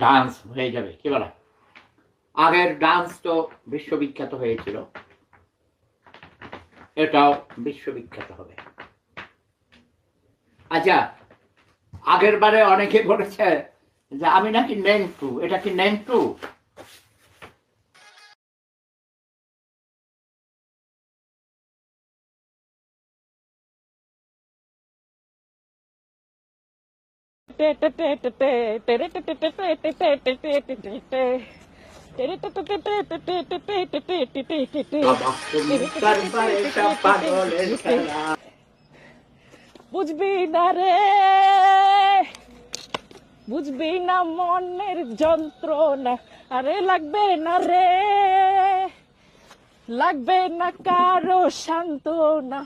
Dance হয়ে যাবে, কি বলা? আগের ডান্স তো বিশ্ববিখ্যাত হয়েছিল, এটাও বিশ্ববিখ্যাত হবে। আচ্ছা, আগের বারে অনেকে বলেছে যে আমি নাকি নেংটু, এটা কি নেংটু? বুঝবি না রে, বুঝবি না মনের যন্ত্রণা, আরে লাগবে না রে, লাগবে না কারো সান্ত্বনা।